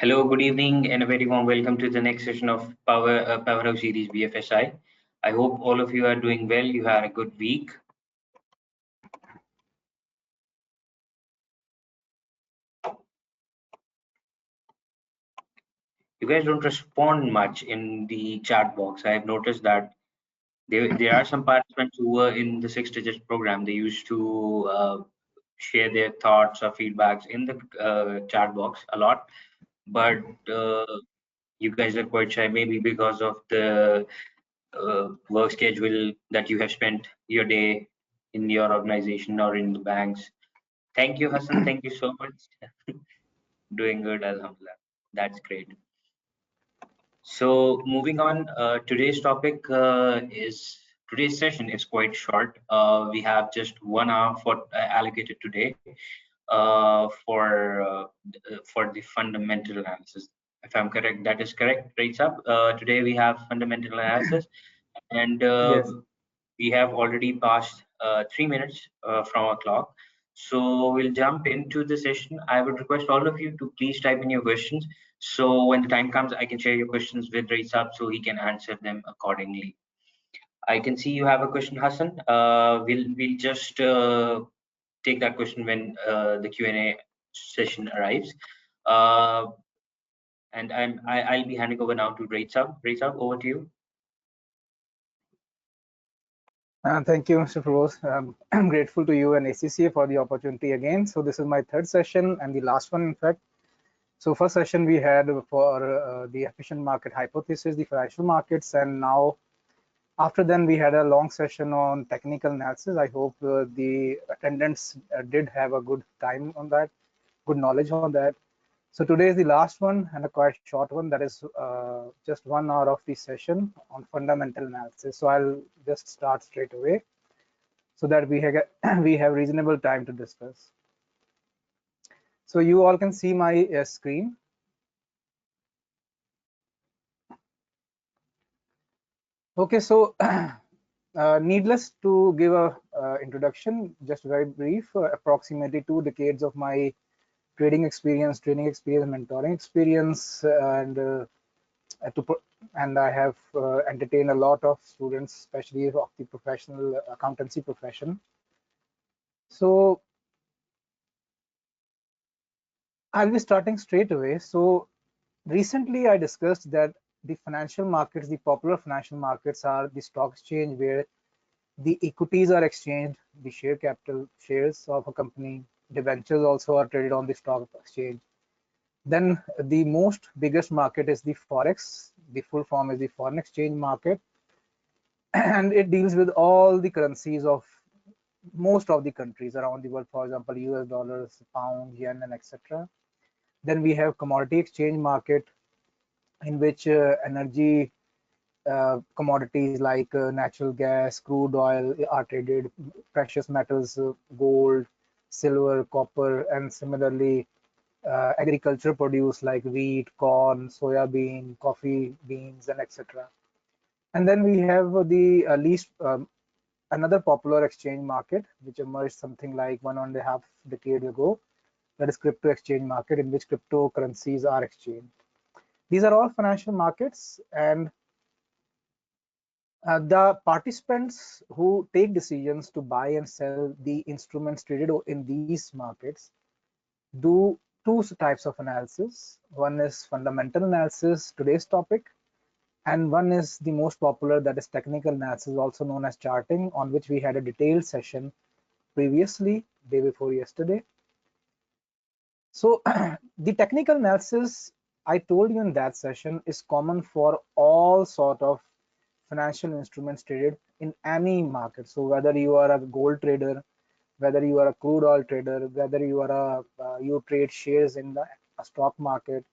Hello, good evening, and a very warm welcome to the next session of Powerhouse Series BFSI. I hope all of you are doing well. You had a good week. You guys don't respond much in the chat box. I have noticed that there are some participants who were in the six-digit program. They used to share their thoughts or feedbacks in the chat box a lot, but you guys are quite shy, maybe because of the work schedule that you have spent your day in your organization or in the banks. Thank you, Hassan. Thank you so much. Doing good, Alhamdulillah. That's great. So moving on, today's session is quite short. We have just 1 hour for allocated today for the fundamental analysis. If I'm correct, that is correct. Right up. Today we have fundamental analysis, and Yes. we have already passed 3 minutes from our clock. So we'll jump into the session. I would request all of you to please type in your questions. So when the time comes, I can share your questions with Raisab so he can answer them accordingly. I can see you have a question, Hassan. We'll just take that question when the Q&A session arrives. And I'll be handing over now to Raisab. Raisab, over to you. Thank you, Mr. Feroz. I'm grateful to you and ACCA for the opportunity again. So this is my third session and the last one, in fact. So first session we had for the efficient market hypothesis, the financial markets, and now after then we had a long session on technical analysis. I hope the attendants did have a good time on that, good knowledge on that. So today is the last one and a quite short one. That is just 1 hour of the session on fundamental analysis. So I'll just start straight away so that we have reasonable time to discuss. So you all can see my screen. Okay, so needless to give a introduction, just very brief, approximately 2 decades of my trading experience, mentoring experience, and I have entertained a lot of students, especially of the professional accountancy profession. So I'll be starting straight away. So recently I discussed that the financial markets, the popular financial markets, are the stock exchange where the equities are exchanged, the share capital, shares of a company, debentures also are traded on the stock exchange. Then the most biggest market is the Forex. The full form is the foreign exchange market. And it deals with all the currencies of most of the countries around the world, for example, US dollars, pound, yen, and etc. Then we have commodity exchange market, in which energy commodities like natural gas, crude oil are traded, precious metals, gold, silver, copper, and similarly agriculture produce like wheat, corn, soya bean, coffee beans, and etc. And then we have the least another popular exchange market which emerged something like 1.5 decades ago, that is crypto exchange market, in which cryptocurrencies are exchanged. These are all financial markets, and the participants who take decisions to buy and sell the instruments traded in these markets do two types of analysis. One is fundamental analysis, today's topic, and one is the most popular, that is technical analysis, also known as charting, on which we had a detailed session previously, day before yesterday. So the technical analysis I told you in that session is common for all sort of financial instruments traded in any market. So whether you are a gold trader, whether you are a crude oil trader, whether you are you trade shares in the stock market,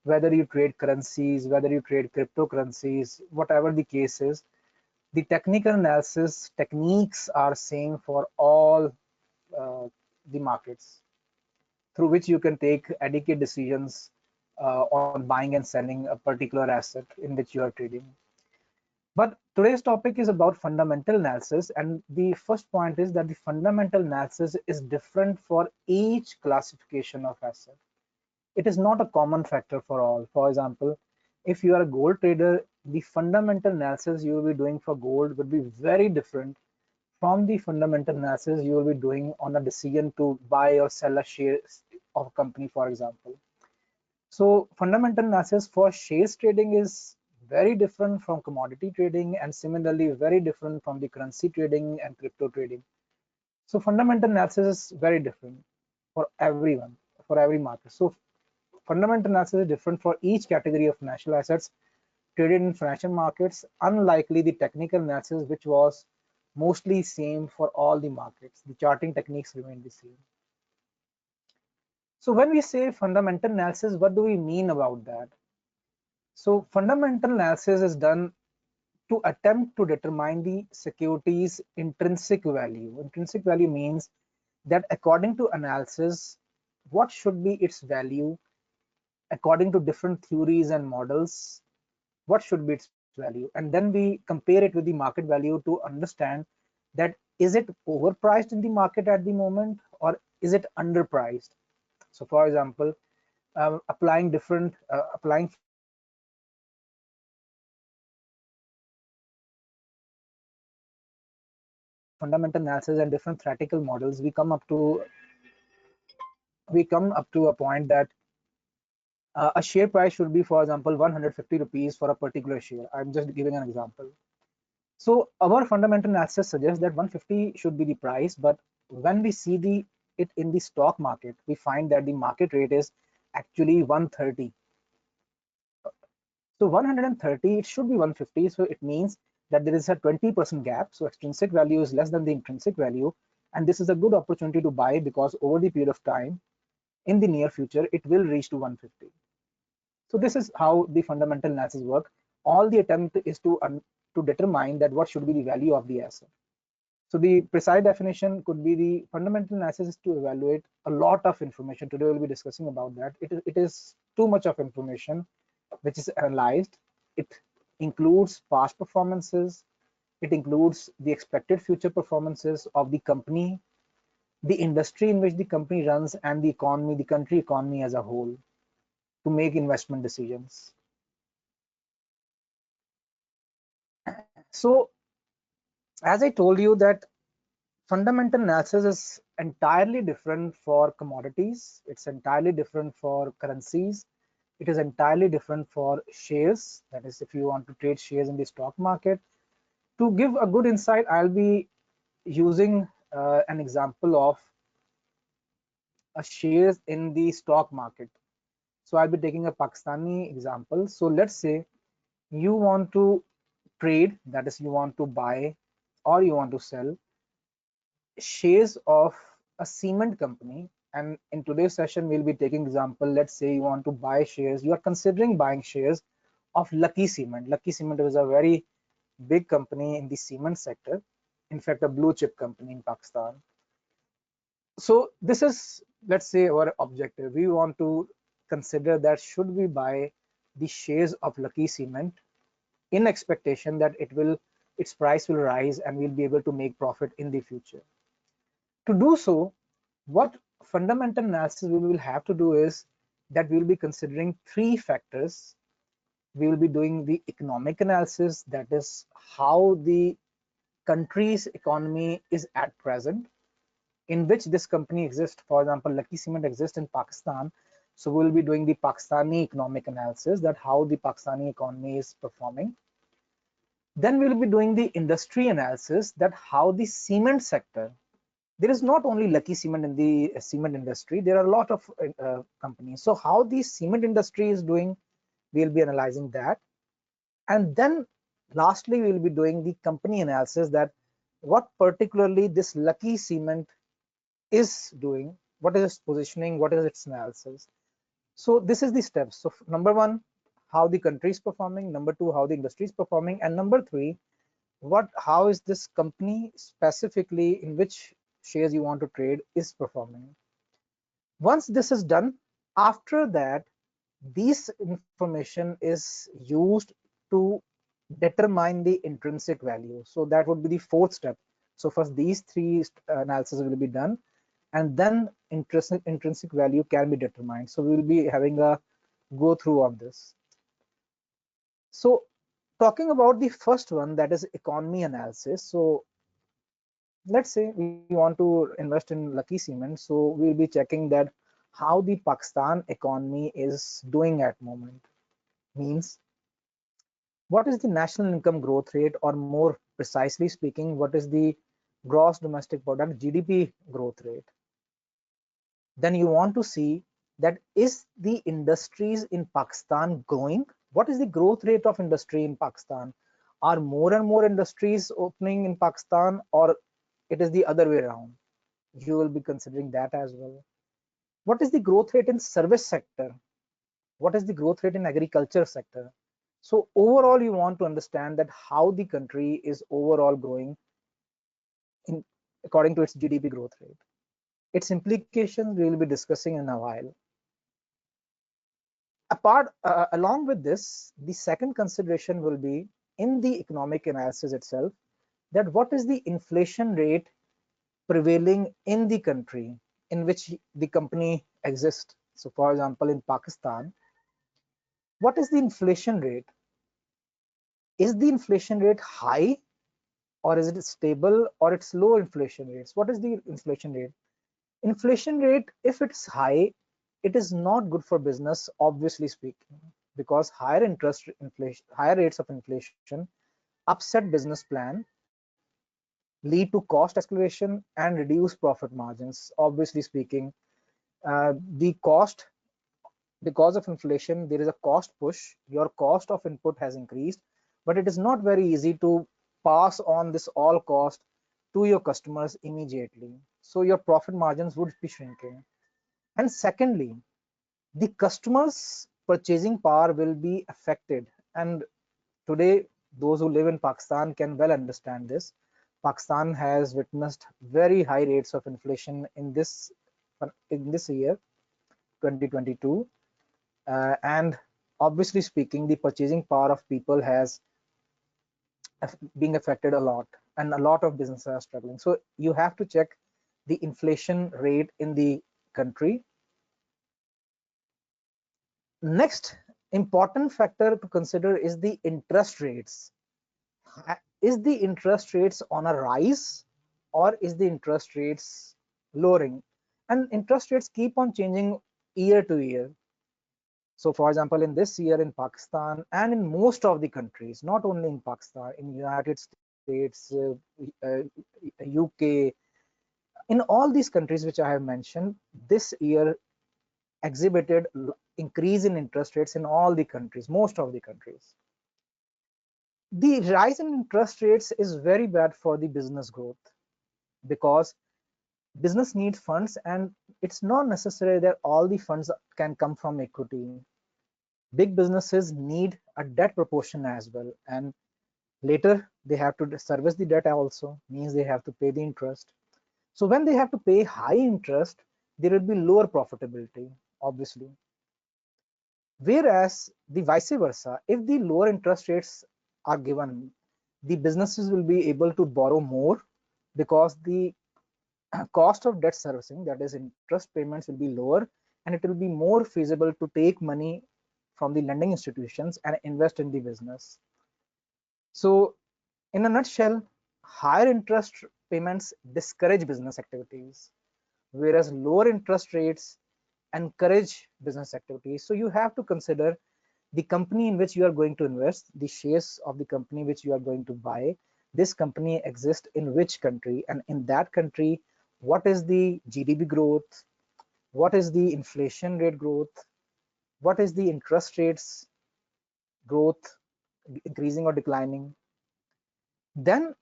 whether you trade currencies, whether you trade cryptocurrencies, whatever the case is, the technical analysis techniques are same for all the markets, through which you can take adequate decisions on buying and selling a particular asset in which you are trading. But today's topic is about fundamental analysis, and the first point is that the fundamental analysis is different for each classification of asset. It is not a common factor for all. For example, if you are a gold trader, the fundamental analysis you will be doing for gold would be very different from the fundamental analysis you will be doing on a decision to buy or sell a share of a company, for example. So fundamental analysis for shares trading is very different from commodity trading, and similarly very different from the currency trading and crypto trading. So fundamental analysis is very different for everyone, for every market. So fundamental analysis is different for each category of financial assets traded in financial markets, unlikely the technical analysis, which was mostly same for all the markets. The charting techniques remain the same. So when we say fundamental analysis, what do we mean about that? So fundamental analysis is done to attempt to determine the security's intrinsic value. Intrinsic value means that according to analysis, what should be its value according to different theories and models, what should be its value, and then we compare it with the market value to understand that is it overpriced in the market at the moment or is it underpriced. So for example, applying fundamental analysis and different theoretical models, we come up to a point that a share price should be, for example, 150 rupees for a particular share. I'm just giving an example. So our fundamental analysis suggests that 150 should be the price, but when we see it in the stock market, we find that the market rate is actually 130. So 130, it should be 150. So it means that there is a 20% gap. So extrinsic value is less than the intrinsic value. And this is a good opportunity to buy because over the period of time, in the near future, it will reach to 150. So this is how the fundamental analysis work. All the attempt is to determine that what should be the value of the asset. So the precise definition could be the fundamental analysis is to evaluate a lot of information. Today we'll be discussing about that. It is too much of information which is analyzed. It includes past performances. It includes the expected future performances of the company, the industry in which the company runs, and the economy, the country economy as a whole, to make investment decisions. So as I told you that fundamental analysis is entirely different for commodities, it's entirely different for currencies, it is entirely different for shares, that is if you want to trade shares in the stock market. To give a good insight, I'll be using an example of a shares in the stock market. So I'll be taking a Pakistani example. So let's say you want to trade, that is you want to buy or you want to sell shares of a cement company. And in today's session we'll be taking example, let's say you want to buy shares, you are considering buying shares of Lucky Cement. Lucky Cement is a very big company in the cement sector, in fact a blue chip company in Pakistan. So this is, let's say, our objective. We want to consider that should we buy the shares of Lucky Cement in expectation that its price will rise and we'll be able to make profit in the future. To do so, what fundamental analysis we will have to do is that we will be considering three factors. We will be doing the economic analysis, that is how the country's economy is at present, in which this company exists. For example, Lucky Cement exists in Pakistan. So we'll be doing the Pakistani economic analysis, that how the Pakistani economy is performing. Then we'll be doing the industry analysis, that how the cement sector, there is not only Lucky Cement in the cement industry, there are a lot of companies. So how the cement industry is doing, we'll be analyzing that. And then lastly, we'll be doing the company analysis, that what particularly this Lucky Cement is doing, what is its positioning, what is its analysis. So this is the steps. So number one, how the country is performing. Number two, how the industry is performing. And number three, how is this company specifically in which shares you want to trade is performing. Once this is done, after that, this information is used to determine the intrinsic value. So that would be the fourth step. So first these three analysis will be done. and then intrinsic value can be determined. So we will be having a go through of this. So talking about the first one, that is economy analysis. So let's say we want to invest in Lucky Cement, so we'll be checking that how the Pakistan economy is doing at moment. Means what is the national income growth rate, or more precisely speaking, what is the gross domestic product GDP growth rate. Then you want to see that is the industries in Pakistan growing? What is the growth rate of industry in Pakistan? Are more and more industries opening in Pakistan, or it is the other way around? You will be considering that as well. What is the growth rate in service sector? What is the growth rate in agriculture sector? So overall, you want to understand that how the country is overall growing in according to its GDP growth rate. Its implications we will be discussing in a while. Along with this, the second consideration will be in the economic analysis itself, that what is the inflation rate prevailing in the country in which the company exists. So for example, in Pakistan, what is the inflation rate? Is the inflation rate high, or is it stable, or it's low inflation rates? What is the inflation rate? Inflation rate, if it's high, it is not good for business, obviously speaking, because higher rates of inflation upset business plan, lead to cost escalation, and reduce profit margins. Obviously speaking, the cost, because of inflation, there is a cost push. Your cost of input has increased, but it is not very easy to pass on this all cost to your customers immediately. So your profit margins would be shrinking. And secondly, the customers' purchasing power will be affected. And today, those who live in Pakistan can well understand this. Pakistan has witnessed very high rates of inflation in this year, 2022, and obviously speaking, the purchasing power of people has being affected a lot, and a lot of businesses are struggling. So you have to check the inflation rate in the country. Next important factor to consider is the interest rates. Is the interest rates on a rise, or is the interest rates lowering? And interest rates keep on changing year to year. So for example, in this year in Pakistan and in most of the countries, not only in Pakistan, in United States, uh, UK, in all these countries which I have mentioned, this year exhibited increase in interest rates in all the countries, most of the countries. The rise in interest rates is very bad for the business growth, because business needs funds, and it's not necessary that all the funds can come from equity. Big businesses need a debt proportion as well, and later they have to service the debt also, means they have to pay the interest. So when they have to pay high interest, there will be lower profitability, obviously. Whereas the vice versa, if the lower interest rates are given, the businesses will be able to borrow more, because the cost of debt servicing, that is interest payments, will be lower, and it will be more feasible to take money from the lending institutions and invest in the business. So in a nutshell, higher interest payments discourage business activities, whereas lower interest rates encourage business activities. So you have to consider the company in which you are going to invest, the shares of the company which you are going to buy. This company exists in which country, and in that country, what is the GDP growth, what is the inflation rate growth, what is the interest rates growth, increasing or declining. Then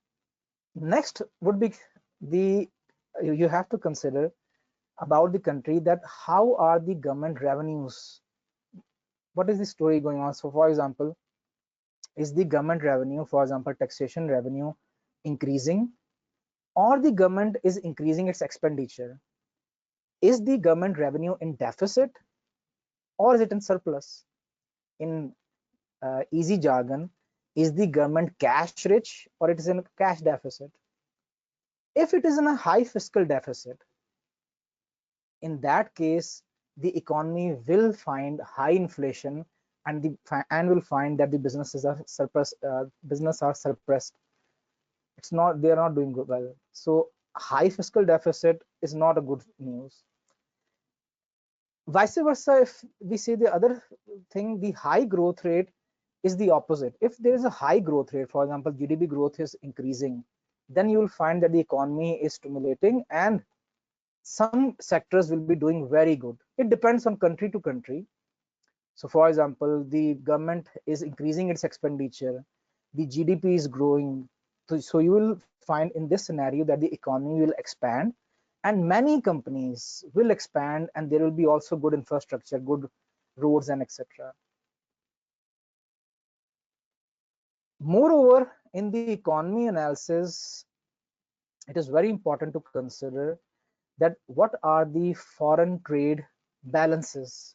next would be the, you have to consider about the country, that how are the government revenues, what is the story going on. So for example, is the government revenue, for example taxation revenue, increasing, or the government is increasing its expenditure? Is the government revenue in deficit, or is it in surplus? In easy jargon, is the government cash rich, or it is in cash deficit? If it is in a high fiscal deficit, in that case, the economy will find high inflation, and will find that the business are suppressed. It's not, they are not doing well. So high fiscal deficit is not a good news. Vice versa, if we say the other thing, the high growth rate is the opposite. If there is a high growth rate, for example, GDP growth is increasing, then you will find that the economy is stimulating and some sectors will be doing very good. It depends on country to country. So for example, the government is increasing its expenditure, the GDP is growing. So you will find in this scenario that the economy will expand and many companies will expand, and there will be also good infrastructure, good roads, and etc. Moreover, in the economy analysis, it is very important to consider that what are the foreign trade balances.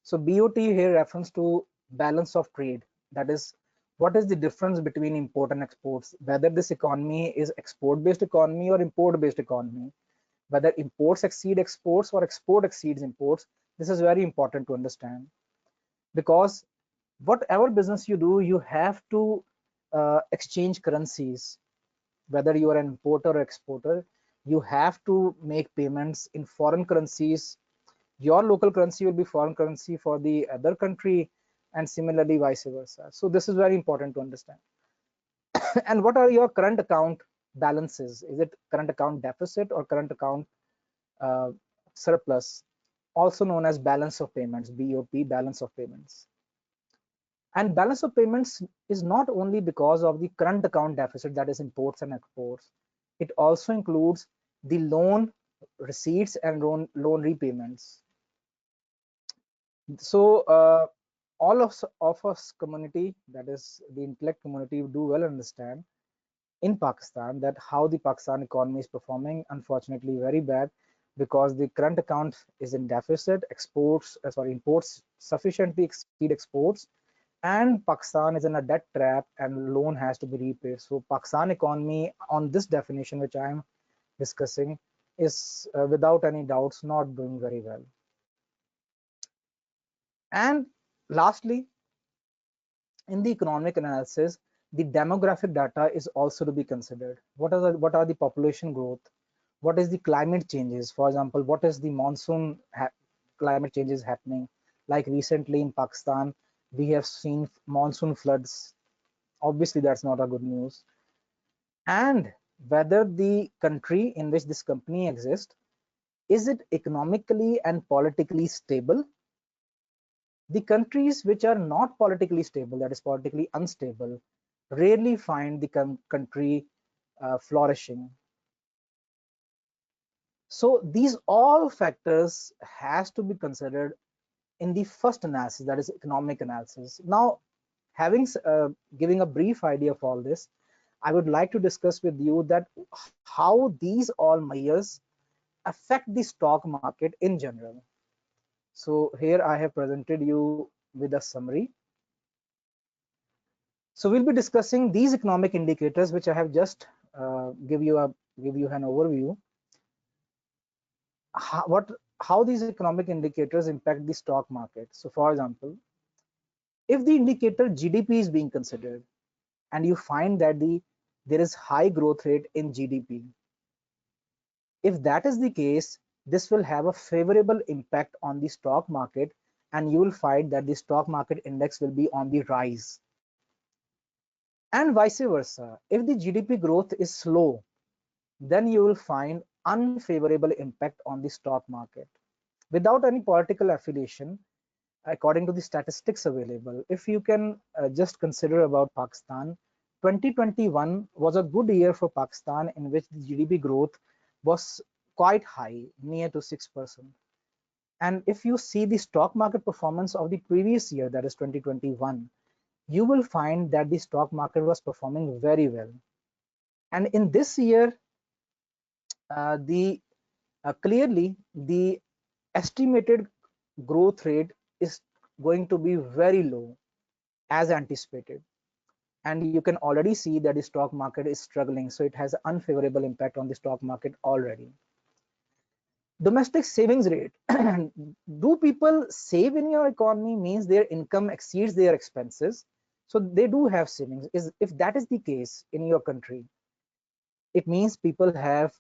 So BOT here refers to balance of trade. That is, what is the difference between import and exports? Whether this economy is export-based economy or import-based economy, whether imports exceed exports or export exceeds imports. This is very important to understand, because whatever business you do, you have to exchange currencies. Whether you are an importer or exporter, you have to make payments in foreign currencies. Your local currency will be foreign currency for the other country, and similarly vice versa. So this is very important to understand. And what are your current account balances? Is it current account deficit or current account uh, surplus, also known as balance of payments, BOP, balance of payments? And balance of payments is not only because of the current account deficit, that is imports and exports. It also includes the loan receipts and loan repayments. So all of us community, that is the intellect community, do well understand in Pakistan that how the Pakistan economy is performing. Unfortunately, very bad, because the current account is in deficit. Imports sufficiently exceed exports, and Pakistan is in a debt trap and loan has to be repaid. So Pakistan economy, on this definition which I am discussing, is without any doubts not doing very well. And lastly, in the economic analysis, the demographic data is also to be considered. What are the population growth? What is the climate changes? For example, what is the climate changes happening? Like recently in Pakistan, we have seen monsoon floods. Obviously, that's not a good news. And whether the country in which this company exists, is it economically and politically stable? The countries which are not politically stable, that is politically unstable, rarely find the country flourishing. So these all factors has to be considered in the first analysis, that is economic analysis. Now, having giving a brief idea of all this, I would like to discuss with you that how these all measures affect the stock market in general. So here I have presented you with a summary. So we'll be discussing these economic indicators, which I have just give you an overview. How these economic indicators impact the stock market. So, for example, if the indicator GDP is being considered, and you find that there is high growth rate in GDP, if that is the case, this will have a favorable impact on the stock market, and you will find that the stock market index will be on the rise. And vice versa, if the GDP growth is slow, then you will find unfavorable impact on the stock market. Without any political affiliation, according to the statistics available, if you can just consider about Pakistan, 2021 was a good year for Pakistan, in which the GDP growth was quite high, near to 6%. And if you see the stock market performance of the previous year, that is 2021, you will find that the stock market was performing very well. And in this year, the clearly the estimated growth rate is going to be very low as anticipated, and you can already see that the stock market is struggling, so it has an unfavorable impact on the stock market already. Domestic savings rate. Do people save in your economy? Means their income exceeds their expenses, so they do have savings. Is if that is the case in your country, it means people have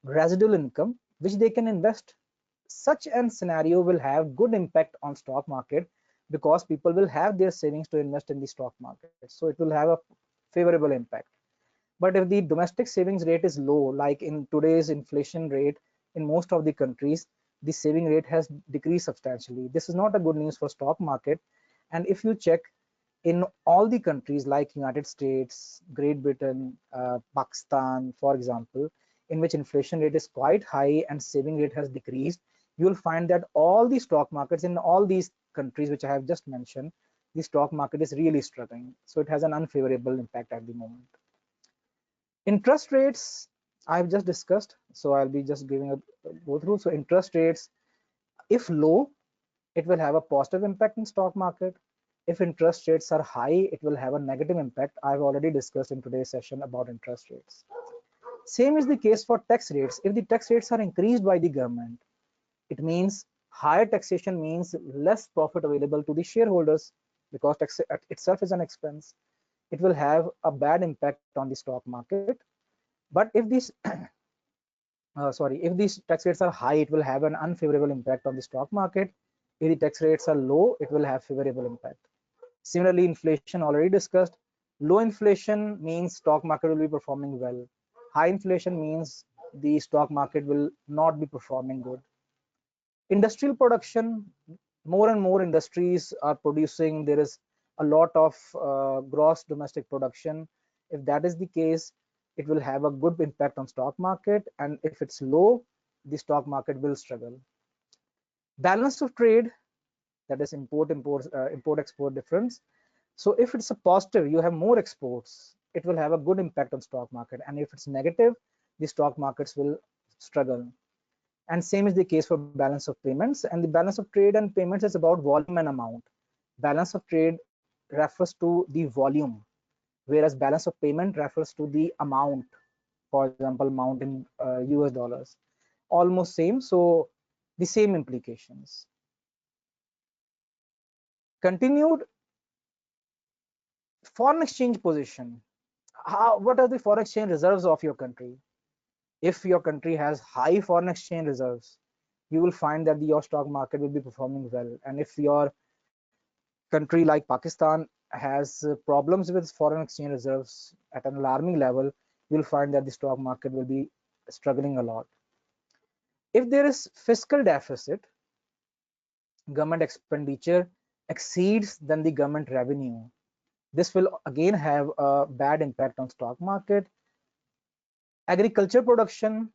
residual income which they can invest. Such an scenario will have good impact on stock market, because people will have their savings to invest in the stock market, so it will have a favorable impact. But if the domestic savings rate is low, like in today's inflation rate in most of the countries, the saving rate has decreased substantially. This is not a good news for stock market. And if you check in all the countries like United States, Great Britain, Pakistan, for example, in which inflation rate is quite high and saving rate has decreased, you will find that all the stock markets in all these countries which I have just mentioned, the stock market is really struggling. So it has an unfavorable impact at the moment. Interest rates, I've just discussed, so I'll be just giving a go through. So interest rates, if low, it will have a positive impact in stock market. If interest rates are high, it will have a negative impact. I've already discussed in today's session about interest rates. Same is the case for tax rates. If the tax rates are increased by the government, it means higher taxation means less profit available to the shareholders, because tax itself is an expense. It will have a bad impact on the stock market. But if these if these tax rates are high, it will have an unfavorable impact on the stock market. If the tax rates are low, it will have favorable impact. Similarly, inflation already discussed. Low inflation means stock market will be performing well. High inflation means the stock market will not be performing good. Industrial production, more and more industries are producing. There is a lot of gross domestic production. If that is the case, it will have a good impact on stock market, and if it's low, the stock market will struggle. Balance of trade, that is import export difference. So if it's a positive, you have more exports, it will have a good impact on stock market, and if it's negative, the stock markets will struggle. And same is the case for balance of payments. And the balance of trade and payments is about volume and amount. Balance of trade refers to the volume, whereas balance of payment refers to the amount, for example amount in US dollars. Almost same, so the same implications. Continued. Foreign exchange position. What are the foreign exchange reserves of your country? If your country has high foreign exchange reserves, you will find that your stock market will be performing well. And if your country like Pakistan has problems with foreign exchange reserves at an alarming level, you'll find that the stock market will be struggling a lot. If there is fiscal deficit, government expenditure exceeds than the government revenue, this will again have a bad impact on stock market. Agriculture production,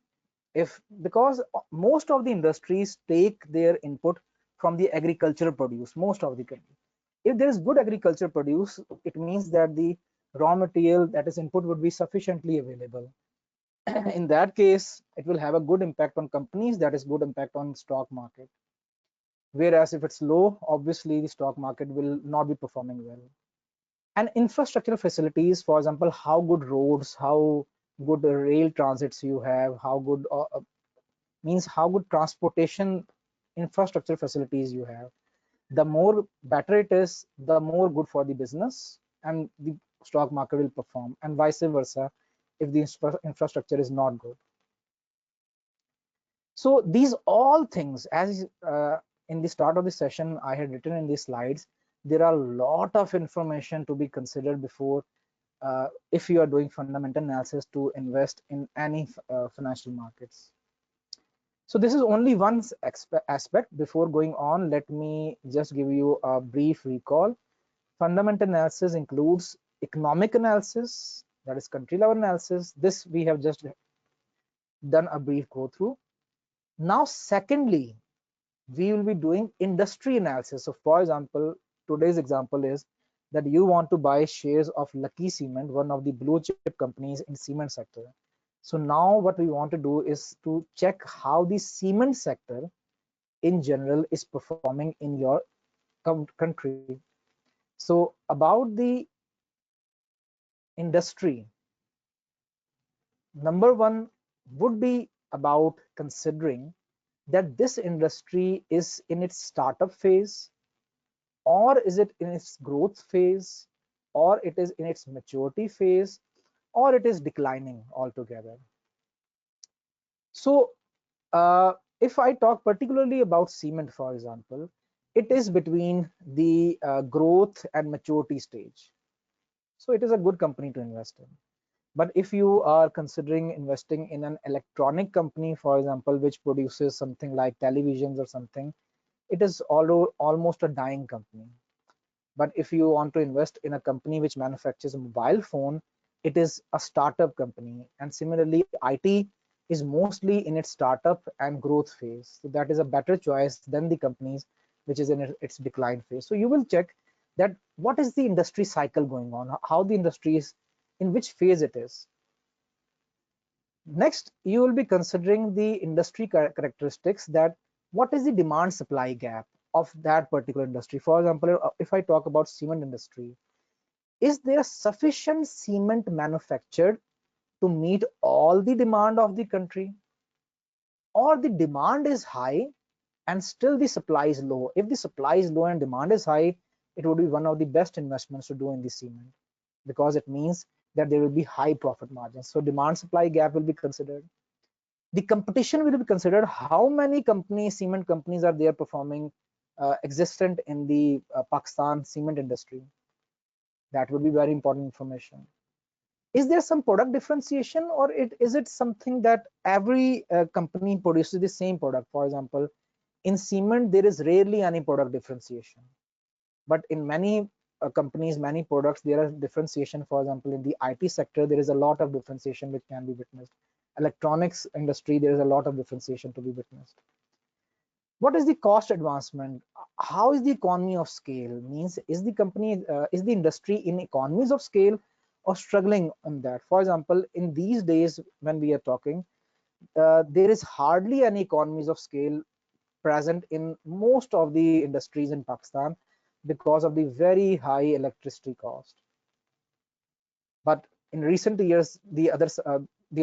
if because most of the industries take their input from the agricultural produce, most of the country. If there is good agriculture produce, it means that the raw material, that is input, would be sufficiently available. In that case, it will have a good impact on companies, that is good impact on stock market. Whereas if it's low, obviously the stock market will not be performing well. And infrastructural facilities, for example, how good roads, how good rail transits you have, how good means how good transportation infrastructure facilities you have. The more better it is, the more good for the business, and the stock market will perform, and vice versa if the infrastructure is not good. So these all things, as in the start of the session I had written in these slides, there are a lot of information to be considered before if you are doing fundamental analysis to invest in any financial markets. So this is only one aspect. Before going on, let me just give you a brief recall. Fundamental analysis includes economic analysis, that is country level analysis. This we have just done a brief go through. Now, secondly, we will be doing industry analysis. So for example, today's example is that you want to buy shares of Lucky Cement, one of the blue chip companies in cement sector. So now what we want to do is to check how the cement sector in general is performing in your country. So about the industry, number one would be about considering that this industry is in its startup phase, or is it in its growth phase, or it is in its maturity phase, or it is declining altogether. So if I talk particularly about cement, for example, it is between the growth and maturity stage. So it is a good company to invest in. But if you are considering investing in an electronic company, for example, which produces something like televisions or something, it is almost a dying company. But if you want to invest in a company which manufactures a mobile phone, it is a startup company. And similarly, IT is mostly in its startup and growth phase. So that is a better choice than the companies which is in its decline phase. So you will check that what is the industry cycle going on, how the industry is, in which phase it is. Next, you will be considering the industry characteristics, that what is the demand supply gap of that particular industry. For example, if I talk about cement industry, is there sufficient cement manufactured to meet all the demand of the country, or the demand is high and still the supply is low? If the supply is low and demand is high, it would be one of the best investments to do in the cement, because it means that there will be high profit margins. So demand supply gap will be considered. The competition will be considered. How many companies, cement companies, are there performing existent in the Pakistan cement industry? That would be very important information. Is there some product differentiation, or is it something that every company produces the same product? For example, in cement there is rarely any product differentiation, but in many companies, many products, there are differentiation. For example, in the IT sector there is a lot of differentiation which can be witnessed. Electronics industry, there is a lot of differentiation to be witnessed. What is the cost advancement? How is the economy of scale? Means, is the company is the industry in economies of scale or struggling on that? For example, in these days when we are talking, there is hardly any economies of scale present in most of the industries in Pakistan because of the very high electricity cost. But in recent years, the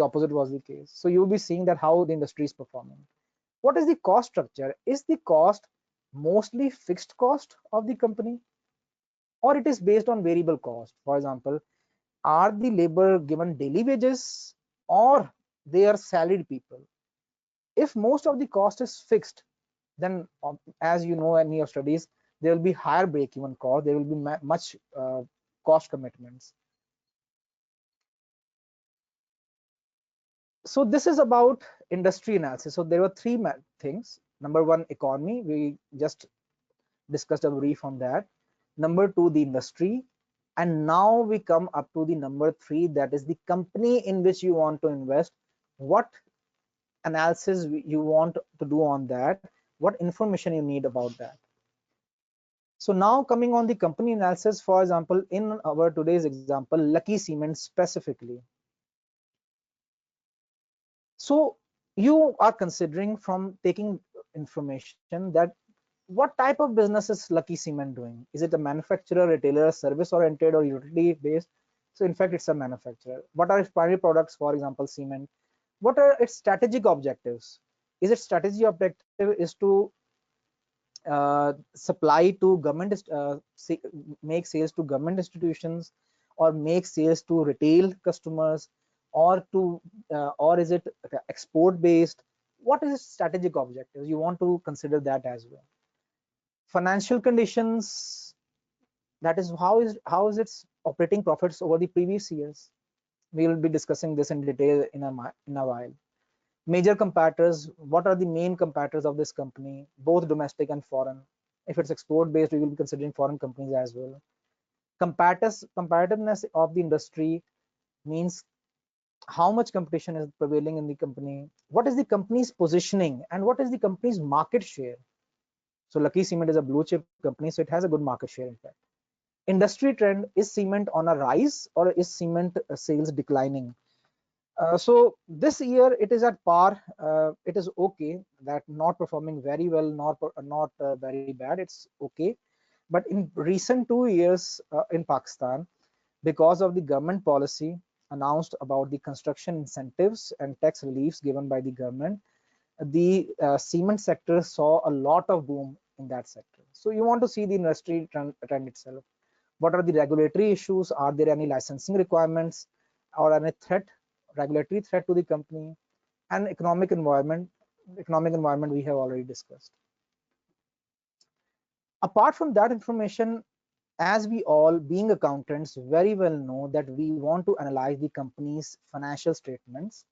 opposite was the case. So you'll be seeing that how the industry is performing. What is the cost structure? Is the cost mostly fixed cost of the company, or it is based on variable cost? For example, are the labor given daily wages, or they are salaried people? If most of the cost is fixed, then as you know in your studies, there will be higher break-even cost. There will be much cost commitments. So this is about industry analysis. So there were three things. Number one, economy. We just discussed a brief on that. Number two, the industry. And now we come up to the number three, that is the company in which you want to invest. What analysis you want to do on that? What information you need about that? So now coming on the company analysis, for example, in our today's example, Lucky Cement specifically. So you are considering from taking information that what type of business is Lucky Cement doing? Is it a manufacturer, retailer, service oriented, or utility based? So in fact, it's a manufacturer. What are its primary products? For example, cement. What are its strategic objectives? Is its strategic objective is to supply to government, make sales to government institutions, or make sales to retail customers, or to or is it export based? What is its strategic objectives? You want to consider that as well. Financial conditions, that is how is its operating profits over the previous years. We will be discussing this in detail in a while. Major competitors, what are the main competitors of this company, both domestic and foreign? If it's export based, we will be considering foreign companies as well. Competitiveness of the industry means how much competition is prevailing in the company, what is the company's positioning, and what is the company's market share. So Lucky Cement is a blue chip company, so it has a good market share. In fact, industry trend, is cement on a rise, or is cement sales declining? So this year it is at par. It is okay, that not performing very well, not very bad. It's okay. But in recent 2 years in Pakistan, because of the government policy announced about the construction incentives and tax reliefs given by the government, the cement sector saw a lot of boom in that sector. So you want to see the industry trend itself. What are the regulatory issues? Are there any licensing requirements or any threat, regulatory threat to the company? And economic environment we have already discussed. Apart from that information, as we all being accountants very well know that we want to analyze the company's financial statements,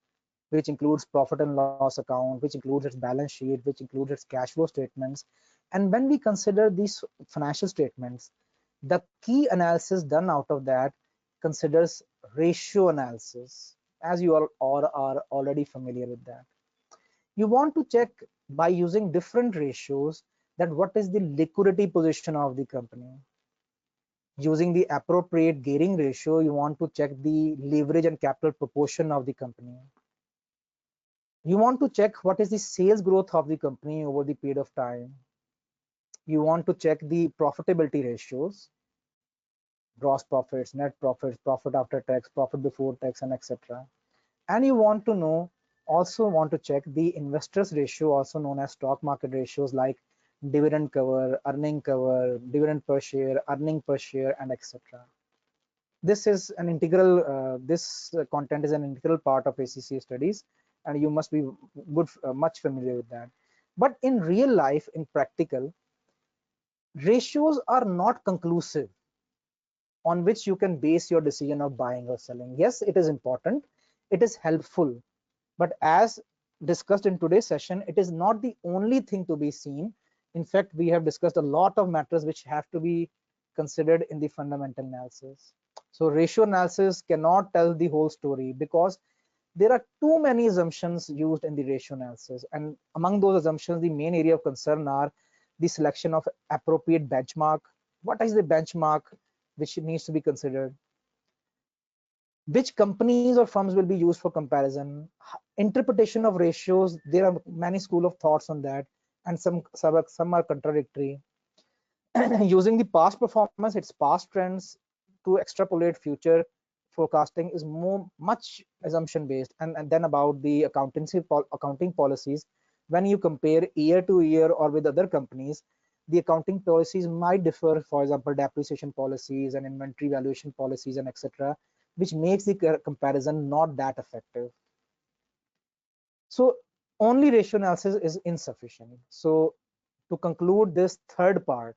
which includes profit and loss account, which includes its balance sheet, which includes its cash flow statements. And when we consider these financial statements, the key analysis done out of that considers ratio analysis, as you all are already familiar with that. You want to check by using different ratios that what is the liquidity position of the company. Using the appropriate gearing ratio, you want to check the leverage and capital proportion of the company. You want to check what is the sales growth of the company over the period of time. You want to check the profitability ratios, gross profits, net profits, profit after tax, profit before tax, and etc. And you want to know, also want to check the investors ratio, also known as stock market ratios, like dividend cover, earning cover, dividend per share, earning per share, and etc. This is an integral, this content is an integral part of ACCA studies, and you must be much familiar with that. But in real life, in practical, ratios are not conclusive on which you can base your decision of buying or selling. Yes, it is important, it is helpful, but as discussed in today's session, it is not the only thing to be seen. In fact, we have discussed a lot of matters which have to be considered in the fundamental analysis. So ratio analysis cannot tell the whole story because there are too many assumptions used in the ratio analysis. And among those assumptions, the main area of concern are the selection of appropriate benchmark. What is the benchmark which needs to be considered? Which companies or firms will be used for comparison? Interpretation of ratios, there are many school of thoughts on that, and some are contradictory. Using the past performance, its past trends to extrapolate future forecasting is much assumption based. And then about the accounting policies, when you compare year to year or with other companies, the accounting policies might differ. For example, depreciation policies and inventory valuation policies and etc., which makes the comparison not that effective. So only ratio analysis is insufficient. So to conclude this third part,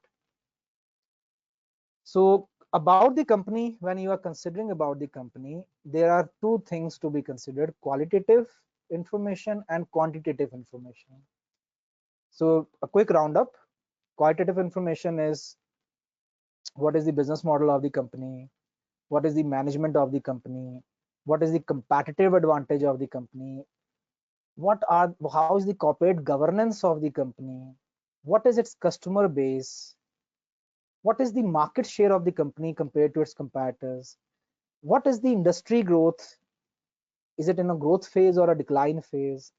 so about the company, when you are considering about the company, there are two things to be considered: qualitative information and quantitative information. So a quick roundup: qualitative information is what is the business model of the company, what is the management of the company, what is the competitive advantage of the company, how is the corporate governance of the company, what is its customer base, what is the market share of the company compared to its competitors, what is the industry growth, is it in a growth phase or a decline phase,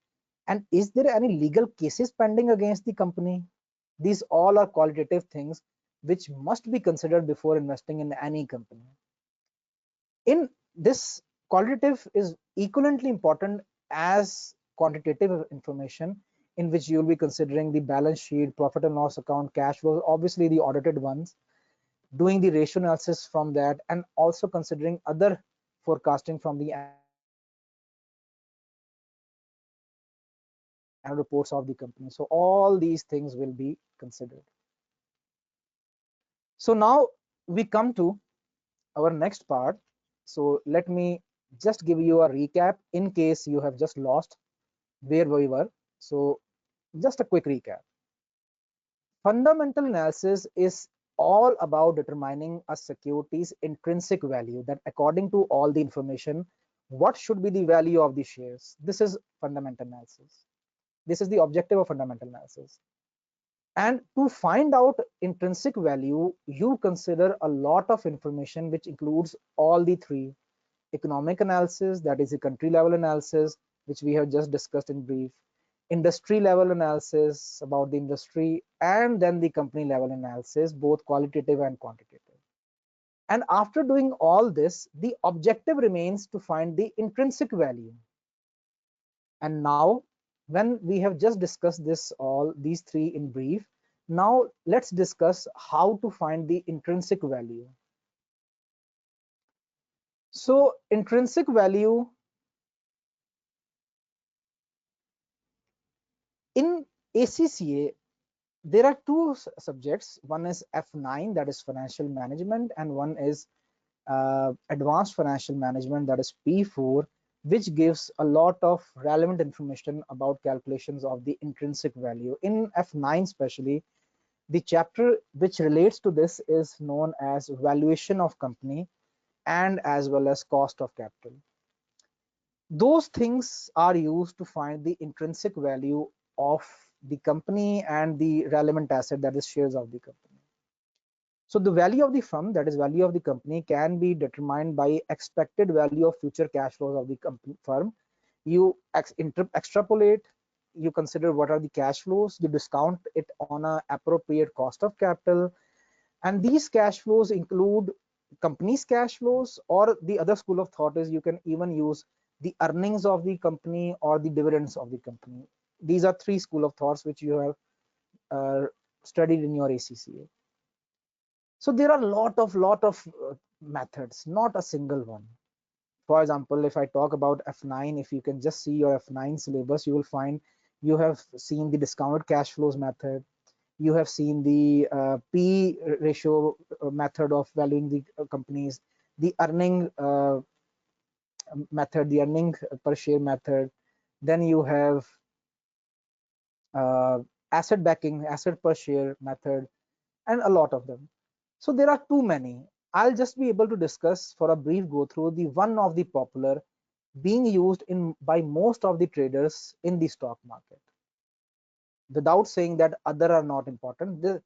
and is there any legal cases pending against the company? These all are qualitative things which must be considered before investing in any company. In this, qualitative is equivalently important as quantitative information, in which you'll be considering the balance sheet, profit and loss account, cash flows, obviously the audited ones, doing the ratio analysis from that, and also considering other forecasting from the annual reports of the company. So all these things will be considered. So now we come to our next part. So let me just give you a recap in case you have just lost where we were. So just a quick recap. Fundamental analysis is all about determining a security's intrinsic value, that according to all the information, what should be the value of the shares. This is fundamental analysis. This is the objective of fundamental analysis. And to find out intrinsic value, you consider a lot of information, which includes all the three: economic analysis, that is a country level analysis, which we have just discussed in brief; industry level analysis about the industry; and then the company level analysis, both qualitative and quantitative. And after doing all this, the objective remains to find the intrinsic value. And now when we have just discussed these three in brief, now let's discuss how to find the intrinsic value. So intrinsic value in ACCA, there are two subjects. One is F9, that is financial management, and one is advanced financial management, that is P4, which gives a lot of relevant information about calculations of the intrinsic value. In F9 especially, the chapter which relates to this is known as valuation of company and as well as cost of capital. Those things are used to find the intrinsic value of the company and the relevant asset, that is shares of the company. So the value of the firm, that is value of the company, can be determined by expected value of future cash flows of the firm. You extrapolate, you consider what are the cash flows, you discount it on a appropriate cost of capital, and these cash flows include company's cash flows, or the other school of thought is you can even use the earnings of the company or the dividends of the company. These are three school of thoughts which you have studied in your ACCA. So there are lot of methods, not a single one. For example, if I talk about F9, if you can just see your F9 syllabus, you will find you have seen the discounted cash flows method, you have seen the P ratio method of valuing the companies, the earning method, the earning per share method. Then you have uh, asset backing, asset per share method, and a lot of them. So there are too many. I'll just be able to discuss for a brief go through the one of the popular being used in by most of the traders in the stock market, without saying that other are not important. The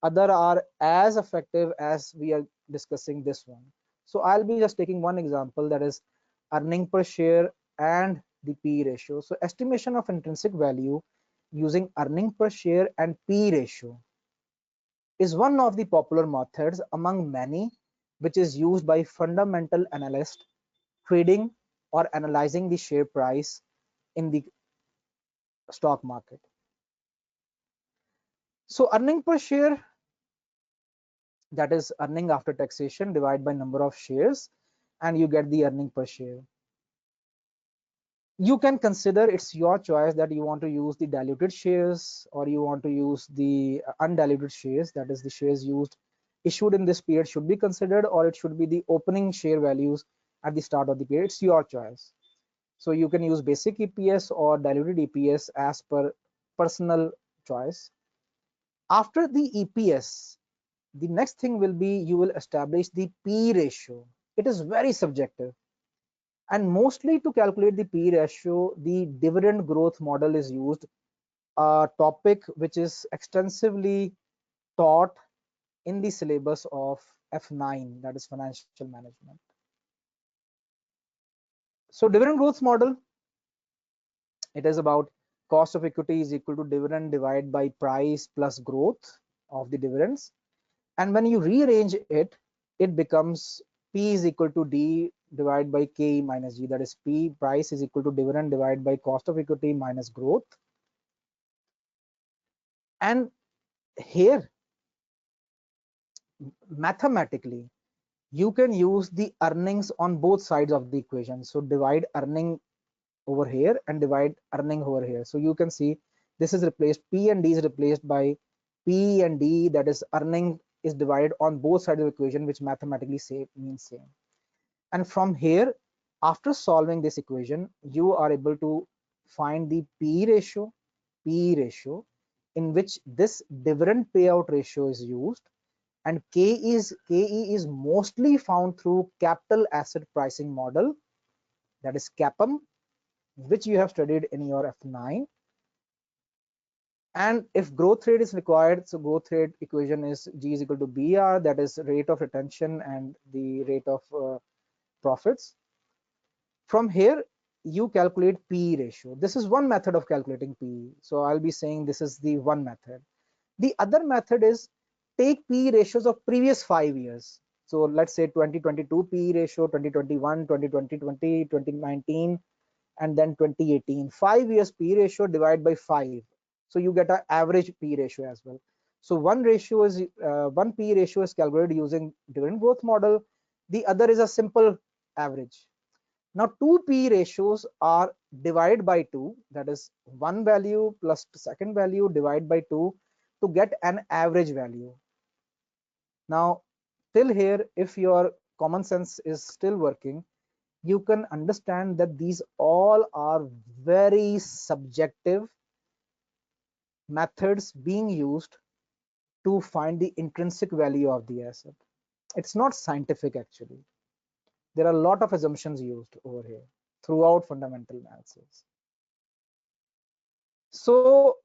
other are as effective as we are discussing this one. So I'll be just taking one example, that is earning per share and the P ratio. So estimation of intrinsic value using earning per share and P ratio is one of the popular methods among many, which is used by fundamental analysts trading or analyzing the share price in the stock market. So earning per share, that is earning after taxation divided by number of shares, and you get the earning per share. You can consider, it's your choice, that you want to use the diluted shares or you want to use the undiluted shares, that is the shares used issued in this period should be considered, or it should be the opening share values at the start of the period. It's your choice. So you can use basic EPS or diluted EPS as per personal choice. After the EPS, the next thing will be you will establish the P ratio. It is very subjective, and mostly to calculate the P ratio, the dividend growth model is used, a topic which is extensively taught in the syllabus of F9, that is financial management. So dividend growth model, it is about cost of equity is equal to dividend divided by price plus growth of the dividends. And when you rearrange it, it becomes P is equal to D divided by K minus G. That is P price is equal to dividend divided by cost of equity minus growth. And here, mathematically, you can use the earnings on both sides of the equation. So divide earning over here and divide earning over here. So you can see this is replaced, P and D is replaced by P and D, that is earning is divided on both sides of the equation, which mathematically means same. And from here, after solving this equation, you are able to find the P ratio in which this dividend payout ratio is used, and KE is mostly found through capital asset pricing model, that is CAPM, which you have studied in your F9. And if growth rate is required, so growth rate equation is G is equal to BR, that is rate of retention and the rate of profits. From here, you calculate P ratio. This is one method of calculating P. So I'll be saying this is the one method. The other method is take P ratios of previous 5 years. So let's say 2022 P ratio, 2021, 2020, 2019, and then 2018. 5 years P ratio divide by 5. So you get an average P ratio as well. So one P ratio is calculated using dividend growth model. The other is a simple average. Now two P ratios are divided by 2, that is one value plus the second value divided by 2 to get an average value. Now till here, if your common sense is still working, you can understand that these all are very subjective methods being used to find the intrinsic value of the asset. It's not scientific actually. There are a lot of assumptions used over here throughout fundamental analysis. So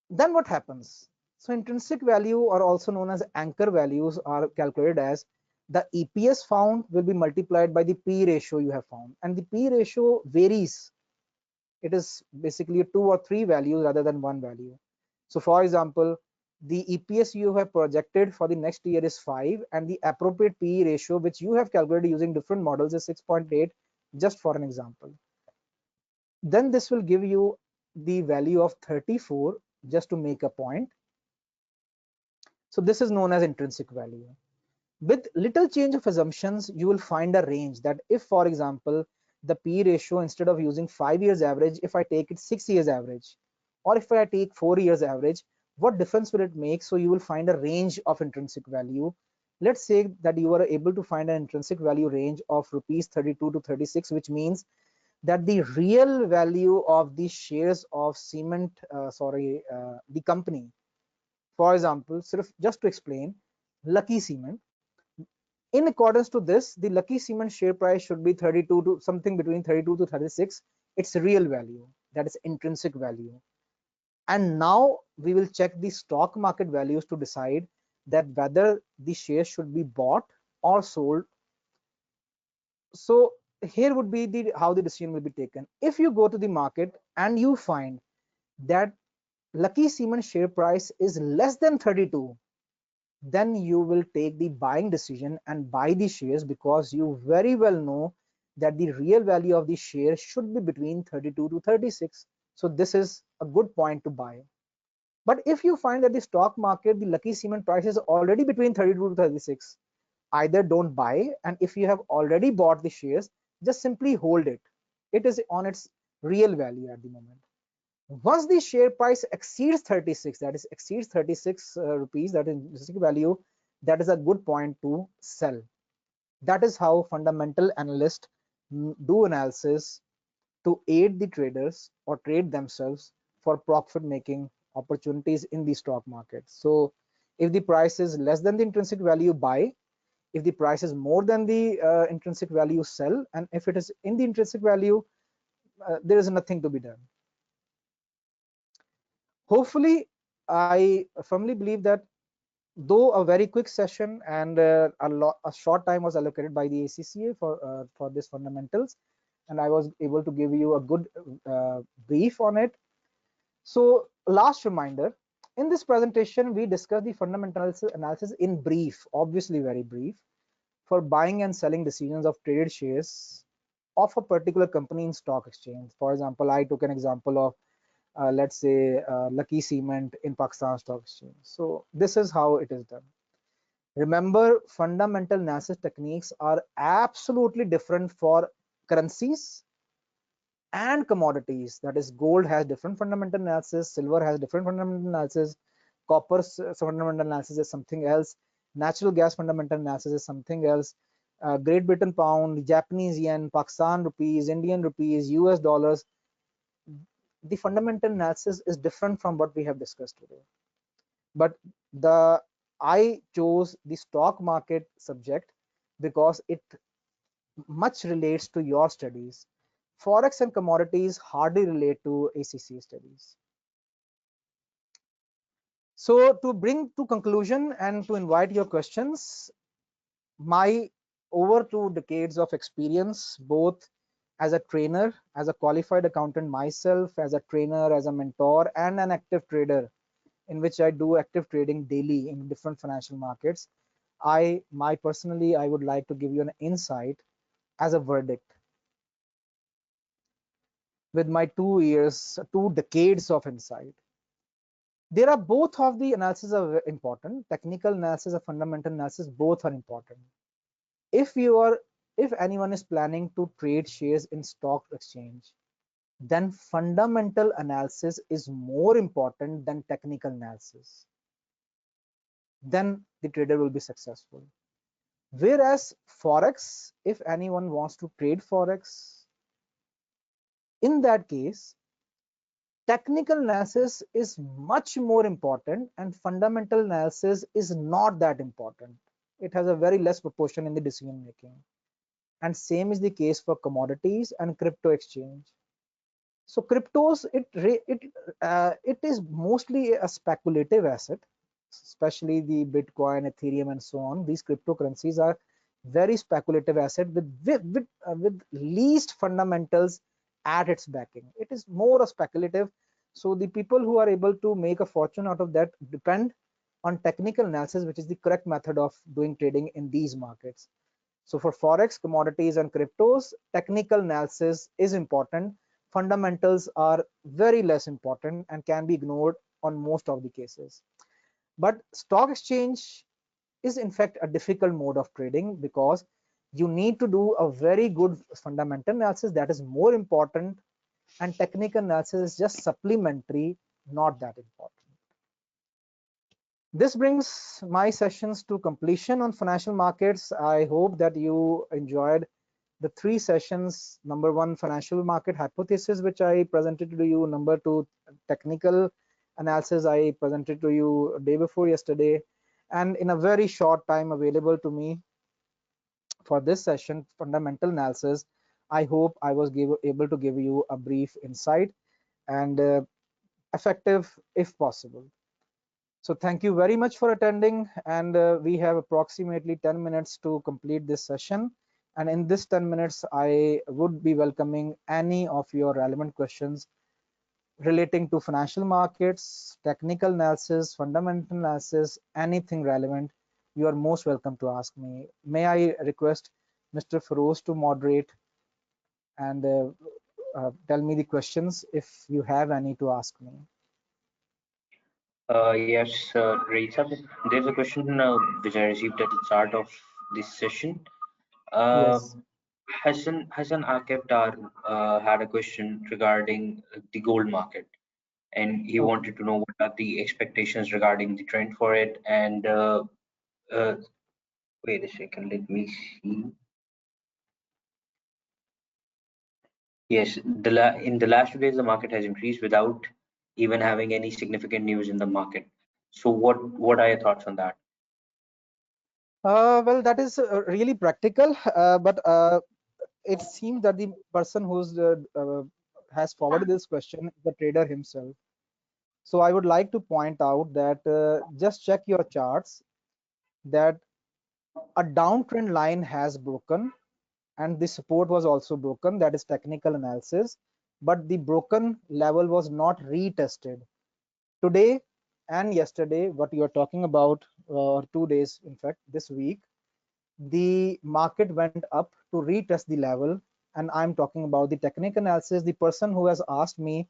then what happens? So intrinsic value, or also known as anchor values, are calculated as the EPS found will be multiplied by the P ratio you have found, and the P ratio varies. It is basically 2 or 3 values rather than one value. So for example, the EPS you have projected for the next year is 5, and the appropriate PE ratio which you have calculated using different models is 6.8, just for an example. Then this will give you the value of 34, just to make a point. So this is known as intrinsic value. With little change of assumptions, you will find a range that if, for example, the P ratio, instead of using 5 years average, if I take it 6 years average, or if I take 4 years average, what difference will it make? So you will find a range of intrinsic value. Let's say that you are able to find an intrinsic value range of rupees 32 to 36, which means that the real value of the shares of cement, the company, for example, sort of just to explain, Lucky Cement, in accordance to this, the Lucky Cement share price should be 32 to something between 32 to 36. It's real value, that is intrinsic value. And now we will check the stock market values to decide that whether the shares should be bought or sold. So here would be the how the decision will be taken. If you go to the market and you find that Lucky Cement share price is less than 32, then you will take the buying decision and buy the shares, because you very well know that the real value of the share should be between 32 to 36. So this is a good point to buy. But if you find that the stock market, the Lucky Cement price is already between 32 to 36, either don't buy, and if you have already bought the shares, just simply hold it. It is on its real value at the moment. Once the share price exceeds 36, that is exceeds 36 rupees, that is intrinsic value, that is a good point to sell. That is how fundamental analysts do analysis to aid the traders or trade themselves for profit making opportunities in the stock market. So if the price is less than the intrinsic value, buy. If the price is more than the intrinsic value, sell. And if it is in the intrinsic value, there is nothing to be done. Hopefully, I firmly believe that though a very quick session and a short time was allocated by the ACCA for this fundamentals, and I was able to give you a good brief on it. So last reminder, in this presentation, we discussed the fundamental analysis in brief, obviously very brief, for buying and selling decisions of traded shares of a particular company in stock exchange. For example, I took an example of let's say Lucky Cement in Pakistan Stock Exchange. So this is how it is done. Remember, fundamental analysis techniques are absolutely different for currencies and commodities. That is, gold has different fundamental analysis, silver has different fundamental analysis, copper's fundamental analysis is something else, natural gas fundamental analysis is something else, Great Britain pound, Japanese yen, Pakistan rupees, Indian rupees, US dollars. The fundamental analysis is different from what we have discussed today. But I chose the stock market subject because it much relates to your studies. Forex and commodities hardly relate to ACC studies. So to bring to conclusion and to invite your questions, my over 2 decades of experience, both as a trainer, as a qualified accountant myself, as a trainer, as a mentor, and an active trader, in which I do active trading daily in different financial markets. I would like to give you an insight as a verdict. with my 2 years, 2 decades of insight. There are both of the analysis are important. Technical analysis or fundamental analysis, both are important. If you are, if anyone is planning to trade shares in stock exchange, then fundamental analysis is more important than technical analysis. Then the trader will be successful. Whereas Forex, if anyone wants to trade Forex, in that case, technical analysis is much more important and fundamental analysis is not that important. It has a very less proportion in the decision making. And same is the case for commodities and crypto exchange. So cryptos, it is mostly a speculative asset, especially the Bitcoin, Ethereum, and so on. These cryptocurrencies are very speculative asset with least fundamentals at its backing. It is more a speculative. So the people who are able to make a fortune out of that depend on technical analysis, which is the correct method of doing trading in these markets. So for Forex, commodities, and cryptos, technical analysis is important. Fundamentals are very less important and can be ignored on most of the cases. But stock exchange is in fact a difficult mode of trading because you need to do a very good fundamental analysis that is more important, and technical analysis is just supplementary, not that important. This brings my sessions to completion on financial markets. I hope that you enjoyed the 3 sessions. Number 1, financial market hypothesis, which I presented to you. Number 2, technical analysis, I presented to you day before yesterday. And in a very short time available to me for this session, fundamental analysis, I hope I was able to give you a brief insight and effective if possible. So thank you very much for attending, and we have approximately 10 minutes to complete this session. And in this 10 minutes, I would be welcoming any of your relevant questions relating to financial markets, technical analysis, fundamental analysis, anything relevant. You are most welcome to ask me. May I request Mr. Feroz to moderate and tell me the questions if you have any to ask me. Yes, Raisa, there's a question which I received at the start of this session. Uh, Yes. Hassan Akeptar had a question regarding the gold market, and he Okay. wanted to know what are the expectations regarding the trend for it. And uh, wait a second, let me see. Yes, in the last 2 days, the market has increased without even having any significant news in the market. So, what are your thoughts on that? Well, that is really practical, but it seems that the person who's has forwarded this question is the trader himself. So I would like to point out that just check your charts that a downtrend line has broken and the support was also broken. That is technical analysis, but the broken level was not retested today and yesterday. What you are talking about, or 2 days, in fact, this week, the market went up to retest the level, and I'm talking about the technical analysis. The person who has asked me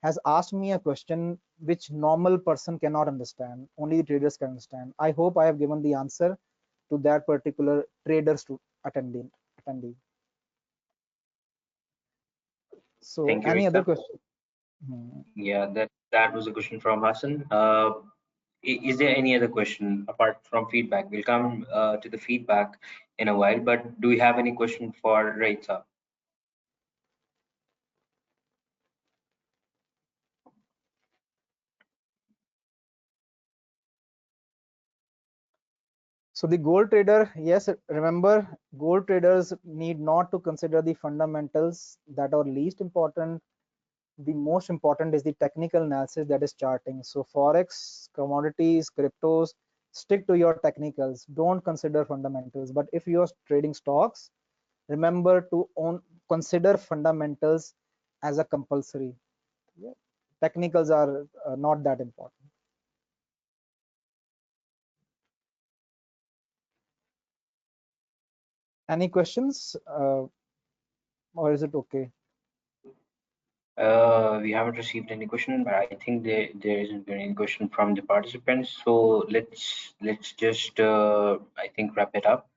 a question which normal person cannot understand, only the traders can understand. I hope I have given the answer to that particular traders to attendee. So Thank you, any other Rita. question? Hmm. Yeah, that was a question from Hassan. Is there any other question apart from feedback? We'll come to the feedback in a while, but do we have any question for Raisa? So the gold trader, yes, remember, gold traders need not to consider the fundamentals that are least important. The most important is the technical analysis, that is charting. So Forex, commodities, cryptos, stick to your technicals. Don't consider fundamentals. But if you're trading stocks, remember to consider fundamentals as a compulsory. Yeah. Technicals are not that important. Any questions, or is it okay? We haven't received any question, but I think there isn't any question from the participants. So let's just I think wrap it up.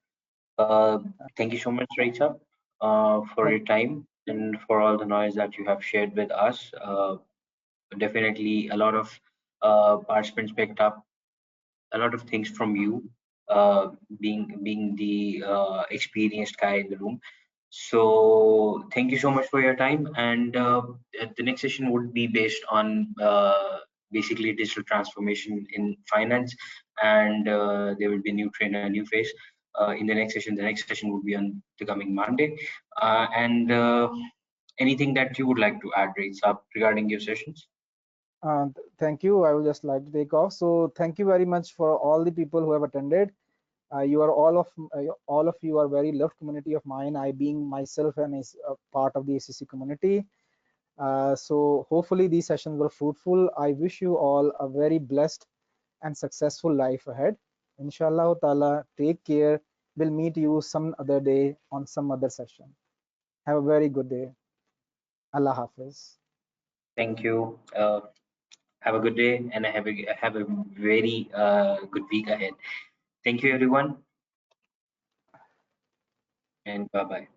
Uh, Thank you so much, Raisa, for Thank, your time and for all the noise that you have shared with us. Definitely, a lot of participants picked up a lot of things from you, uh, being the experienced guy in the room. So thank you so much for your time. And the next session would be based on basically digital transformation in finance, and there will be a new trainer, a new face. In the next session, the next session will be on the coming Monday. And anything that you would like to add, rates up regarding your sessions? thank you. I would just like to take off. So thank you very much for all the people who have attended. You are all of you are very loved community of mine. I being myself and is a part of the ACC community. So hopefully these sessions were fruitful. I wish you all a very blessed and successful life ahead. Inshallah ta'ala, take care. We'll meet you some other day on some other session. Have a very good day. Allah Hafiz. Thank you. Have a good day and have a very good week ahead. Thank you, everyone, and bye bye.